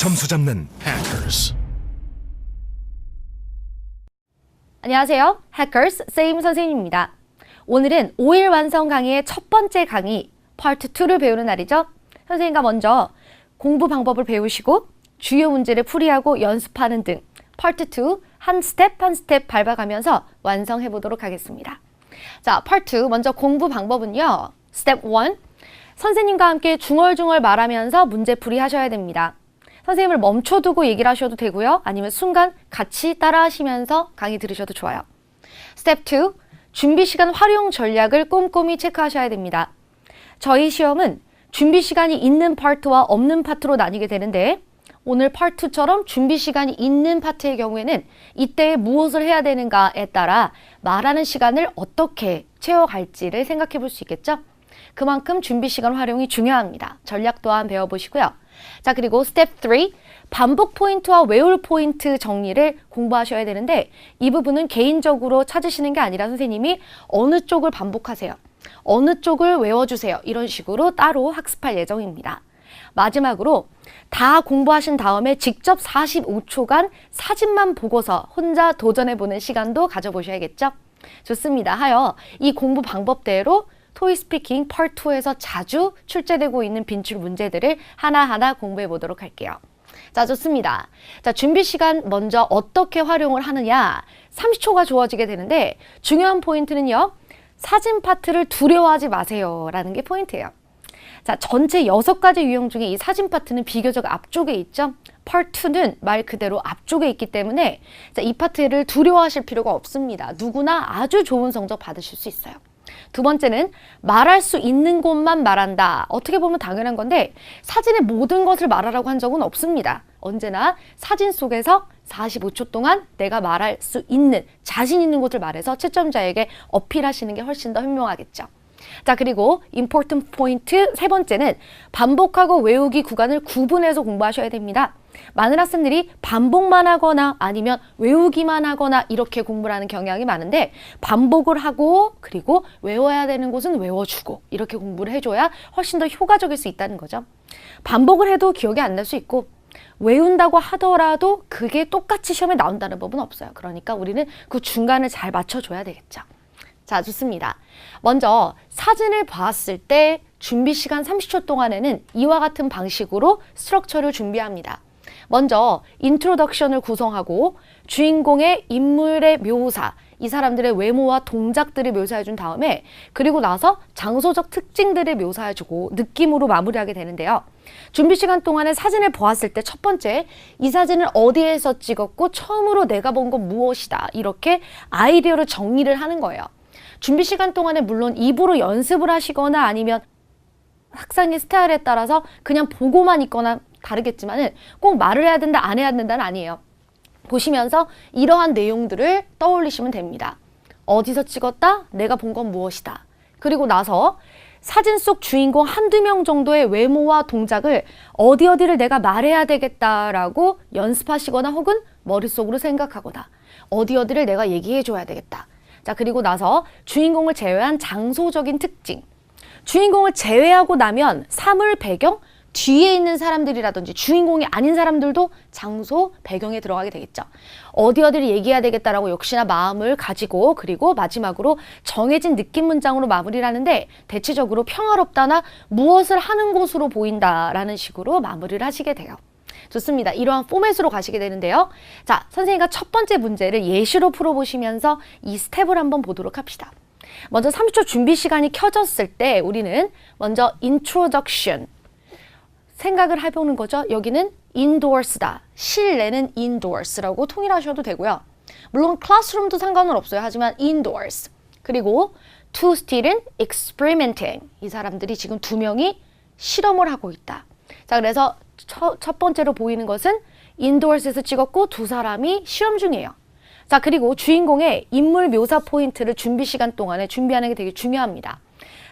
점수 잡는 Hackers. 안녕하세요. Hackers 쌤 선생님입니다. 오늘은 5일 완성 강의의 첫 번째 강의 파트 2를 배우는 날이죠. 선생님과 먼저 공부 방법을 배우시고 주요 문제를 풀이하고 연습하는 등 파트 2 한 스텝 한 스텝 밟아가면서 완성해 보도록 하겠습니다. 자, 파트 2 먼저 공부 방법은요. 스텝 1. 선생님과 함께 중얼중얼 말하면서 문제풀이 하셔야 됩니다. 선생님을 멈춰두고 얘기를 하셔도 되고요. 아니면 순간 같이 따라 하시면서 강의 들으셔도 좋아요. 스텝 2. 준비 시간 활용 전략을 꼼꼼히 체크하셔야 됩니다. 저희 시험은 준비 시간이 있는 파트와 없는 파트로 나뉘게 되는데 오늘 파트 2처럼 준비 시간이 있는 파트의 경우에는 이때 무엇을 해야 되는가에 따라 말하는 시간을 어떻게 채워갈지를 생각해 볼 수 있겠죠? 그만큼 준비 시간 활용이 중요합니다. 전략 또한 배워보시고요. 자, 그리고 스텝 3, 반복 포인트와 외울 포인트 정리를 공부하셔야 되는데 이 부분은 개인적으로 찾으시는 게 아니라 선생님이 어느 쪽을 반복하세요. 어느 쪽을 외워주세요. 이런 식으로 따로 학습할 예정입니다. 마지막으로 다 공부하신 다음에 직접 45초간 사진만 보고서 혼자 도전해보는 시간도 가져보셔야겠죠? 좋습니다. 하여 이 공부 방법대로 토익스피킹 파트 2에서 자주 출제되고 있는 빈출 문제들을 하나하나 공부해 보도록 할게요. 자, 좋습니다. 자, 준비 시간 먼저 어떻게 활용을 하느냐. 30초가 주어지게 되는데 중요한 포인트는요. 사진 파트를 두려워하지 마세요. 라는 게 포인트예요. 자, 전체 6가지 유형 중에 이 사진 파트는 비교적 앞쪽에 있죠. 파트 2는 말 그대로 앞쪽에 있기 때문에 자, 이 파트를 두려워하실 필요가 없습니다. 누구나 아주 좋은 성적 받으실 수 있어요. 두 번째는 말할 수 있는 곳만 말한다. 어떻게 보면 당연한 건데 사진의 모든 것을 말하라고 한 적은 없습니다. 언제나 사진 속에서 45초 동안 내가 말할 수 있는 자신 있는 곳을 말해서 채점자에게 어필하시는 게 훨씬 더 현명하겠죠. 자, 그리고 important 포인트 세 번째는 반복하고 외우기 구간을 구분해서 공부하셔야 됩니다. 많은 학생들이 반복만 하거나 아니면 외우기만 하거나 이렇게 공부를 하는 경향이 많은데 반복을 하고 그리고 외워야 되는 곳은 외워주고 이렇게 공부를 해줘야 훨씬 더 효과적일 수 있다는 거죠. 반복을 해도 기억이 안 날 수 있고 외운다고 하더라도 그게 똑같이 시험에 나온다는 법은 없어요. 그러니까 우리는 그 중간을 잘 맞춰줘야 되겠죠. 자, 좋습니다. 먼저 사진을 봤을 때 준비 시간 30초 동안에는 이와 같은 방식으로 스트럭처를 준비합니다. 먼저 인트로덕션을 구성하고 주인공의 인물의 묘사, 이 사람들의 외모와 동작들을 묘사해준 다음에 그리고 나서 장소적 특징들을 묘사해주고 느낌으로 마무리하게 되는데요. 준비 시간 동안에 사진을 보았을 때 첫 번째, 이 사진을 어디에서 찍었고 처음으로 내가 본 건 무엇이다. 이렇게 아이디어를 정리를 하는 거예요. 준비 시간 동안에 물론 입으로 연습을 하시거나 아니면 학생의 스타일에 따라서 그냥 보고만 있거나 다르겠지만은 꼭 말을 해야 된다, 안 해야 된다는 아니에요. 보시면서 이러한 내용들을 떠올리시면 됩니다. 어디서 찍었다? 내가 본 건 무엇이다. 그리고 나서 사진 속 주인공 한두 명 정도의 외모와 동작을 어디를 내가 말해야 되겠다라고 연습하시거나 혹은 머릿속으로 생각하거나 어디를 내가 얘기해 줘야 되겠다. 자, 그리고 나서 주인공을 제외한 장소적인 특징. 주인공을 제외하고 나면 사물 배경, 뒤에 있는 사람들이라든지 주인공이 아닌 사람들도 장소, 배경에 들어가게 되겠죠. 어디를 얘기해야 되겠다라고 역시나 마음을 가지고 그리고 마지막으로 정해진 느낌 문장으로 마무리를 하는데 대체적으로 평화롭다나 무엇을 하는 곳으로 보인다라는 식으로 마무리를 하시게 돼요. 좋습니다. 이러한 포맷으로 가시게 되는데요. 자, 선생님과 첫 번째 문제를 예시로 풀어보시면서 이 스텝을 한번 보도록 합시다. 먼저 30초 준비 시간이 켜졌을 때 우리는 먼저 introduction 생각을 해보는 거죠. 여기는 indoors다. 실내는 indoors라고 통일하셔도 되고요. 물론 classroom도 상관은 없어요. 하지만 indoors. 그리고 to steal은 experimenting. 이 사람들이 지금 두 명이 실험을 하고 있다. 자, 그래서 첫 번째로 보이는 것은 indoors에서 찍었고 두 사람이 실험 중이에요. 자, 그리고 주인공의 인물 묘사 포인트를 준비 시간 동안에 준비하는 게 되게 중요합니다.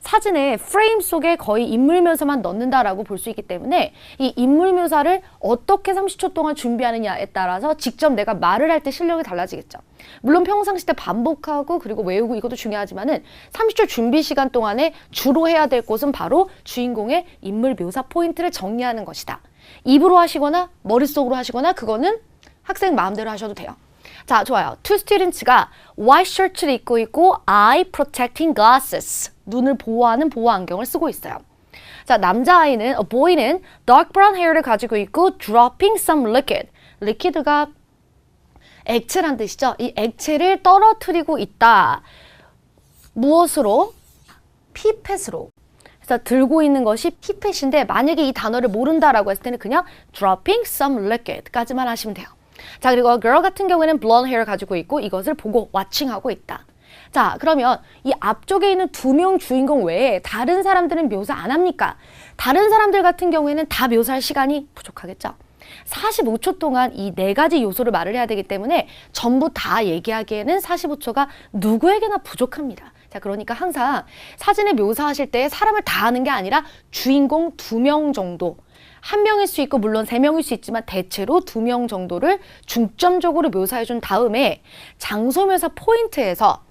사진에 프레임 속에 거의 인물 묘사만 넣는다라고 볼 수 있기 때문에 이 인물 묘사를 어떻게 30초 동안 준비하느냐에 따라서 직접 내가 말을 할 때 실력이 달라지겠죠. 물론 평상시 때 반복하고 그리고 외우고 이것도 중요하지만은 30초 준비 시간 동안에 주로 해야 될 것은 바로 주인공의 인물 묘사 포인트를 정리하는 것이다. 입으로 하시거나 머릿속으로 하시거나 그거는 학생 마음대로 하셔도 돼요. 자, 좋아요. Two students가 white shirt를 입고 있고 eye protecting glasses, 눈을 보호하는 보호 안경을 쓰고 있어요. 자, 남자아이는, a boy는 dark brown hair를 가지고 있고 dropping some liquid. liquid가 액체란 뜻이죠. 이 액체를 떨어뜨리고 있다. 무엇으로? 피펫으로. 그래서 들고 있는 것이 피펫인데 만약에 이 단어를 모른다라고 했을 때는 그냥 dropping some liquid까지만 하시면 돼요. 자, 그리고 girl 같은 경우에는 blonde hair 가지고 있고 이것을 보고 watching하고 있다. 자, 그러면 이 앞쪽에 있는 두 명 주인공 외에 다른 사람들은 묘사 안 합니까? 다른 사람들 같은 경우에는 다 묘사할 시간이 부족하겠죠. 45초 동안 이 네 가지 요소를 말을 해야 되기 때문에 전부 다 얘기하기에는 45초가 누구에게나 부족합니다. 자, 그러니까 항상 사진을 묘사하실 때 사람을 다 하는 게 아니라 주인공 2명 정도, 1명일 수 있고 물론 3명일 수 있지만 대체로 2명 정도를 중점적으로 묘사해 준 다음에 장소 묘사 포인트에서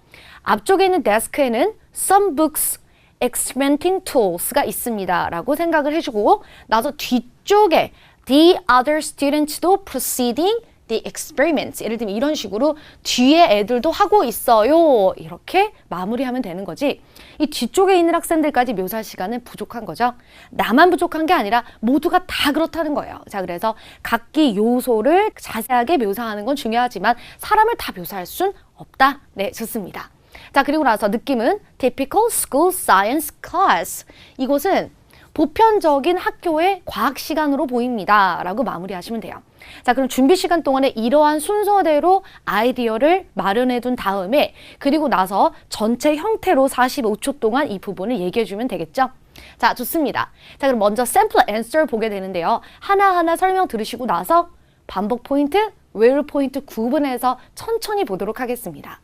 앞쪽에 있는 데스크에는 some books, experimenting tools가 있습니다 라고 생각을 해주고 나서 뒤쪽에 the other students도 proceeding the experiments, 예를 들면 이런 식으로 뒤에 애들도 하고 있어요 이렇게 마무리하면 되는 거지. 이 뒤쪽에 있는 학생들까지 묘사할 시간은 부족한 거죠. 나만 부족한 게 아니라 모두가 다 그렇다는 거예요. 자, 그래서 각기 요소를 자세하게 묘사하는 건 중요하지만 사람을 다 묘사할 순 없다. 네, 좋습니다. 자, 그리고 나서 느낌은 typical school science class. 이곳은 보편적인 학교의 과학 시간으로 보입니다 라고 마무리하시면 돼요. 자, 그럼 준비 시간 동안에 이러한 순서대로 아이디어를 마련해 둔 다음에 그리고 나서 전체 형태로 45초 동안 이 부분을 얘기해 주면 되겠죠. 자, 좋습니다. 자, 그럼 먼저 샘플 앤서 보게 되는데요. 하나하나 설명 들으시고 나서 반복 포인트, 외울 포인트 구분해서 천천히 보도록 하겠습니다.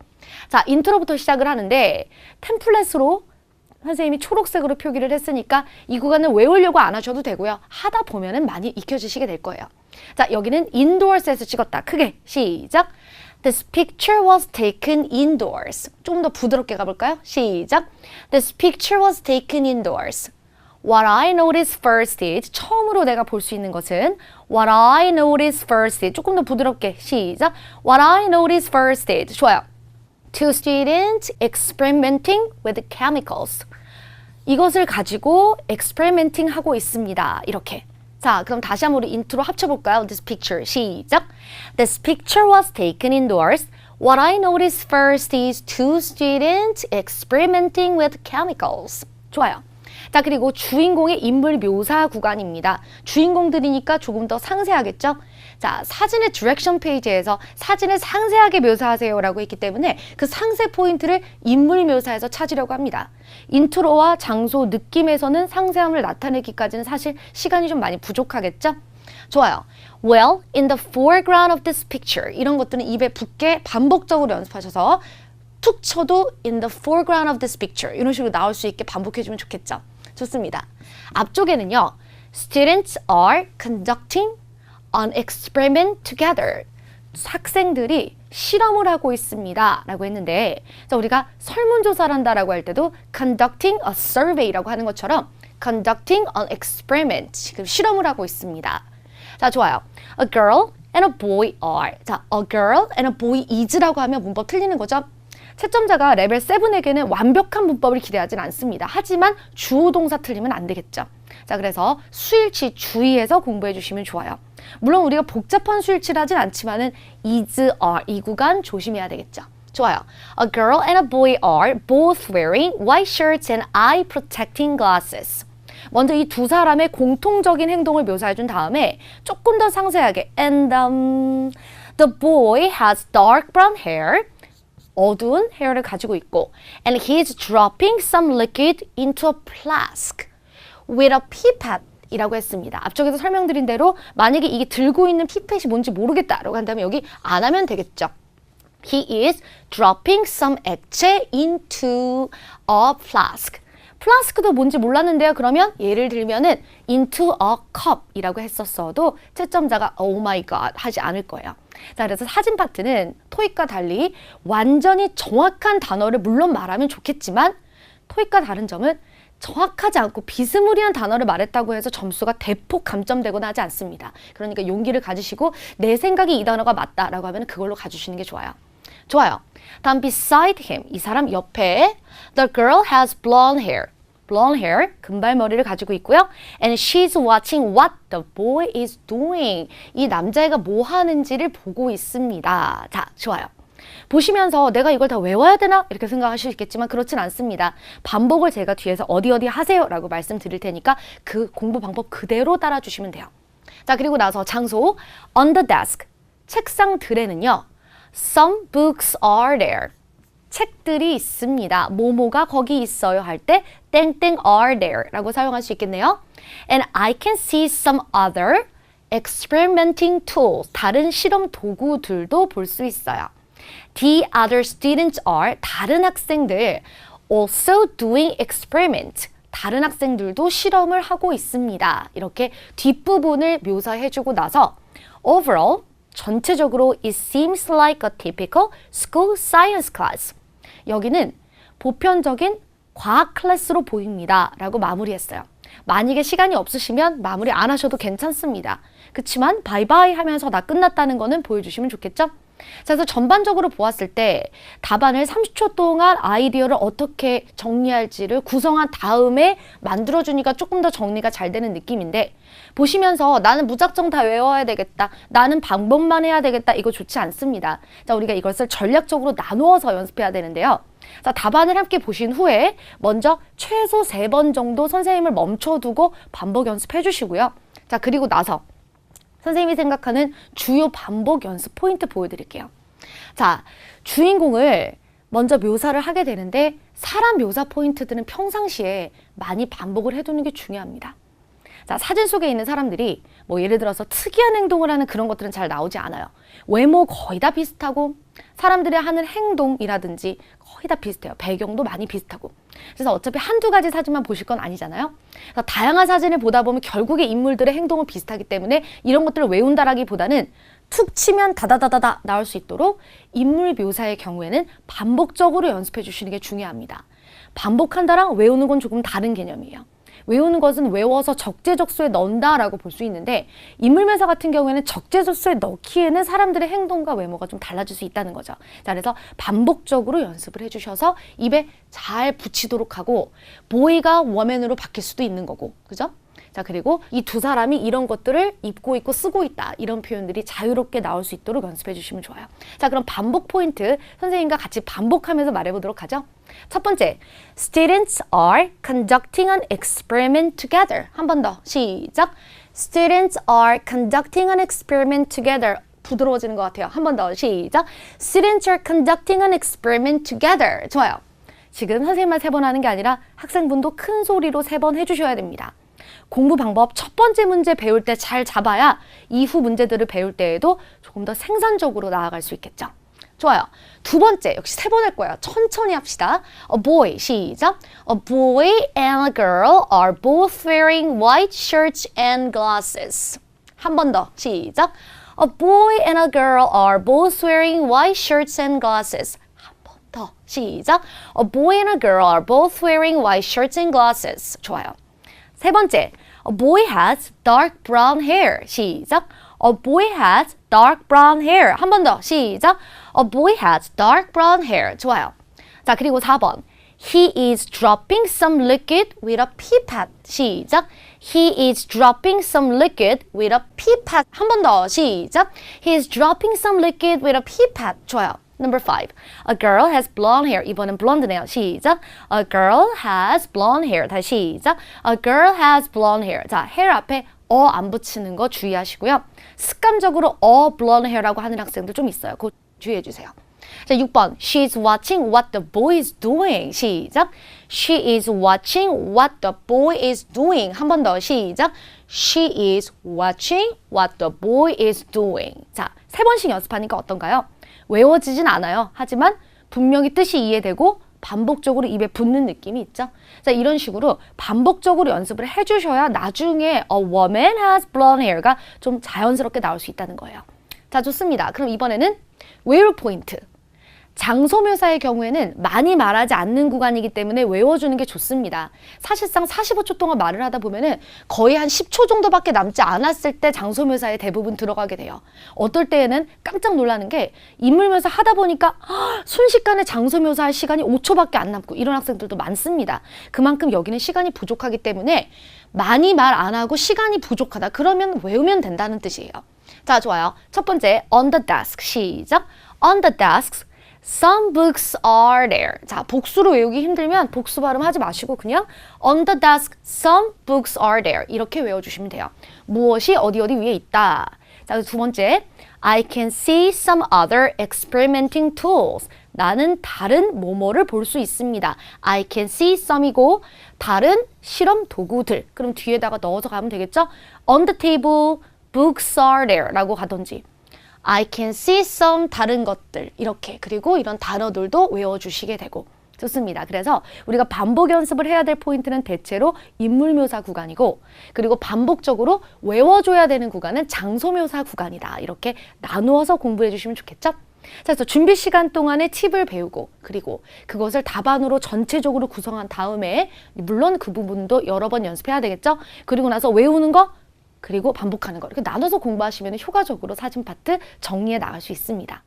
자, 인트로부터 시작을 하는데 템플릿으로 선생님이 초록색으로 표기를 했으니까 이 구간은 외우려고 안 하셔도 되고요. 하다 보면은 많이 익혀지시게 될 거예요. 자, 여기는 indoors에서 찍었다. 크게 시작. This picture was taken indoors. 조금 더 부드럽게 가볼까요? 시작. This picture was taken indoors. What I noticed first is, 처음으로 내가 볼 수 있는 것은 What I noticed first is. 조금 더 부드럽게 시작. What I noticed first is. 좋아요. Two students experimenting with chemicals. 이것을 가지고 experimenting 하고 있습니다. 이렇게. 자, 그럼 다시 한번 우리 인트로 합쳐볼까요? This picture. 시작. This picture was taken indoors. What I noticed first is two students experimenting with chemicals. 좋아요. 자, 그리고 주인공의 인물 묘사 구간입니다. 주인공들이니까 조금 더 상세하겠죠? 자, 사진의 디렉션 페이지에서 사진을 상세하게 묘사하세요 라고 했기 때문에 그 상세 포인트를 인물 묘사에서 찾으려고 합니다. 인트로와 장소, 느낌에서는 상세함을 나타내기까지는 사실 시간이 좀 많이 부족하겠죠? 좋아요. Well, in the foreground of this picture. 이런 것들은 입에 붙게 반복적으로 연습하셔서 툭 쳐도 in the foreground of this picture. 이런 식으로 나올 수 있게 반복해주면 좋겠죠? 좋습니다. 앞쪽에는요. Students are conducting an experiment together. 학생들이 실험을 하고 있습니다 라고 했는데 자, 우리가 설문조사를 한다라고 할 때도 conducting a survey라고 하는 것처럼 conducting an experiment, 지금 실험을 하고 있습니다. 자, 좋아요. A girl and a boy are. 자, a girl and a boy is라고 하면 문법 틀리는 거죠. 채점자가 레벨 7에게는 완벽한 문법을 기대하진 않습니다. 하지만 주어 동사 틀리면 안 되겠죠. 자, 그래서 수일치 주의해서 공부해 주시면 좋아요. 물론 우리가 복잡한 수일치를 하진 않지만은 is, are 이 구간 조심해야 되겠죠. 좋아요. A girl and a boy are both wearing white shirts and eye protecting glasses. 먼저 이 두 사람의 공통적인 행동을 묘사해 준 다음에 조금 더 상세하게 and the boy has dark brown hair. 어두운 헤어를 가지고 있고 and he is dropping some liquid into a flask with a pipette 이라고 했습니다. 앞쪽에서 설명드린 대로 만약에 이게 들고 있는 피펫이 뭔지 모르겠다라고 한다면 여기 안 하면 되겠죠. He is dropping some 액체 into a flask. 플라스크도 뭔지 몰랐는데요. 그러면 예를 들면은 into a cup 이라고 했었어도 채점자가 oh my god 하지 않을 거예요. 자, 그래서 사진 파트는 토익과 달리 완전히 정확한 단어를 물론 말하면 좋겠지만 토익과 다른 점은 정확하지 않고 비스무리한 단어를 말했다고 해서 점수가 대폭 감점되거나 하지 않습니다. 그러니까 용기를 가지시고 내 생각이 이 단어가 맞다라고 하면 그걸로 가주시는 게 좋아요. 좋아요. 다음 beside him, 이 사람 옆에 the girl has blonde hair. blonde hair, 금발머리를 가지고 있고요. And she's watching what the boy is doing. 이 남자애가 뭐 하는지를 보고 있습니다. 자, 좋아요. 보시면서 내가 이걸 다 외워야 되나? 이렇게 생각하시겠지만 그렇진 않습니다. 반복을 제가 뒤에서 어디 하세요 라고 말씀드릴 테니까 그 공부 방법 그대로 따라주시면 돼요. 자, 그리고 나서 장소 on the desk, 책상들에는요. Some books are there. 책들이 있습니다. 뭐뭐가 거기 있어요 할 때 땡땡 are there 라고 사용할 수 있겠네요. And I can see some other experimenting tools. 다른 실험 도구들도 볼 수 있어요. The other students are, 다른 학생들, also doing experiment. 다른 학생들도 실험을 하고 있습니다. 이렇게 뒷부분을 묘사해주고 나서 overall, 전체적으로 it seems like a typical school science class. 여기는 보편적인 과학 클래스로 보입니다. 라고 마무리했어요. 만약에 시간이 없으시면 마무리 안 하셔도 괜찮습니다. 그렇지만 바이바이 하면서 나 끝났다는 거는 보여주시면 좋겠죠? 자, 그래서 전반적으로 보았을 때 답안을 30초 동안 아이디어를 어떻게 정리할지를 구성한 다음에 만들어주니까 조금 더 정리가 잘 되는 느낌인데 보시면서 나는 무작정 다 외워야 되겠다. 나는 방법만 해야 되겠다. 이거 좋지 않습니다. 자, 우리가 이것을 전략적으로 나누어서 연습해야 되는데요. 자, 답안을 함께 보신 후에 먼저 최소 3번 정도 선생님을 멈춰두고 반복 연습해 주시고요. 자, 그리고 나서 선생님이 생각하는 주요 반복 연습 포인트 보여드릴게요. 자, 주인공을 먼저 묘사를 하게 되는데 사람 묘사 포인트들은 평상시에 많이 반복을 해두는 게 중요합니다. 자, 사진 속에 있는 사람들이 뭐 예를 들어서 특이한 행동을 하는 그런 것들은 잘 나오지 않아요. 외모 거의 다 비슷하고 사람들이 하는 행동이라든지 거의 다 비슷해요. 배경도 많이 비슷하고. 그래서 어차피 한두 가지 사진만 보실 건 아니잖아요. 그래서 다양한 사진을 보다 보면 결국에 인물들의 행동은 비슷하기 때문에 이런 것들을 외운다라기보다는 툭 치면 다다다다다 나올 수 있도록 인물 묘사의 경우에는 반복적으로 연습해 주시는 게 중요합니다. 반복한다랑 외우는 건 조금 다른 개념이에요. 외우는 것은 외워서 적재적소에 넣는다라고 볼 수 있는데 인물묘사 같은 경우에는 적재적소에 넣기에는 사람들의 행동과 외모가 좀 달라질 수 있다는 거죠. 자, 그래서 반복적으로 연습을 해주셔서 입에 잘 붙이도록 하고 보이가 워맨으로 바뀔 수도 있는 거고, 그죠? 자, 그리고 이 두 사람이 이런 것들을 입고 있고 쓰고 있다. 이런 표현들이 자유롭게 나올 수 있도록 연습해 주시면 좋아요. 자, 그럼 반복 포인트 선생님과 같이 반복하면서 말해보도록 하죠. 첫 번째, students are conducting an experiment together. 한 번 더, 시작. Students are conducting an experiment together. 부드러워지는 것 같아요. 한 번 더, 시작. Students are conducting an experiment together. 좋아요. 지금 선생님만 3번 하는 게 아니라 학생분도 큰 소리로 3번 해주셔야 됩니다. 공부 방법 첫 번째 문제 배울 때 잘 잡아야 이후 문제들을 배울 때에도 조금 더 생산적으로 나아갈 수 있겠죠. 좋아요. 두 번째, 역시 3번 할 거예요. 천천히 합시다. A boy, 시작. A boy and a girl are both wearing white shirts and glasses. 한 번 더, 시작. A boy and a girl are both wearing white shirts and glasses. 한 번 더, 시작. A boy and a girl are both wearing white shirts and glasses. 좋아요. 세 번째, a boy has dark brown hair. 시작. A boy has dark brown hair. 한 번 더, 시작. A boy has dark brown hair. 좋아요. 자, 그리고 4번. He is dropping some liquid with a pipette. 시작. He is dropping some liquid with a pipette. 한 번 더, 시작. He is dropping some liquid with a pipette. 좋아요. Number 5. A girl has blonde hair. 이번엔 blonde네요. 시작. A girl has blonde hair. 다시 시작. A girl has blonde hair. 자, hair 앞에 안 붙이는 거 주의하시고요. 습관적으로 blonde hair라고 하는 학생들 좀 있어요. 그거 주의해 주세요. 자, 6번. She is watching what the boy is doing. 시작. She is watching what the boy is doing. 한 번 더, 시작. She is watching what the boy is doing. 자, 3번씩 연습하니까 어떤가요? 외워지진 않아요. 하지만 분명히 뜻이 이해되고 반복적으로 입에 붙는 느낌이 있죠. 자, 이런 식으로 반복적으로 연습을 해주셔야 나중에 A woman has blonde hair가 좀 자연스럽게 나올 수 있다는 거예요. 자, 좋습니다. 그럼 이번에는 외울 포인트. 장소 묘사의 경우에는 많이 말하지 않는 구간이기 때문에 외워주는 게 좋습니다. 사실상 45초 동안 말을 하다 보면은 거의 한 10초 정도밖에 남지 않았을 때 장소 묘사에 대부분 들어가게 돼요. 어떨 때에는 깜짝 놀라는 게 인물 묘사 하다 보니까 순식간에 장소 묘사할 시간이 5초밖에 안 남고 이런 학생들도 많습니다. 그만큼 여기는 시간이 부족하기 때문에 많이 말 안 하고 시간이 부족하다. 그러면 외우면 된다는 뜻이에요. 자, 좋아요. 첫 번째, on the desk. 시작. On the desks, some books are there. 자, 복수로 외우기 힘들면 복수 발음 하지 마시고 그냥 on the desk, some books are there. 이렇게 외워주시면 돼요. 무엇이 어디 위에 있다. 자, 두 번째, I can see some other experimenting tools. 나는 다른 뭐뭐를 볼 수 있습니다. I can see some이고 다른 실험 도구들. 그럼 뒤에다가 넣어서 가면 되겠죠? On the table, books are there 라고 가든지 I can see some 다른 것들 이렇게 그리고 이런 단어들도 외워주시게 되고 좋습니다. 그래서 우리가 반복 연습을 해야 될 포인트는 대체로 인물묘사 구간이고 그리고 반복적으로 외워줘야 되는 구간은 장소묘사 구간이다. 이렇게 나누어서 공부해 주시면 좋겠죠? 자, 그래서 준비 시간 동안에 팁을 배우고 그리고 그것을 답안으로 전체적으로 구성한 다음에 물론 그 부분도 여러 번 연습해야 되겠죠? 그리고 나서 외우는 거 그리고 반복하는 거 이렇게 나눠서 공부하시면 효과적으로 사진 파트 정리해 나갈 수 있습니다.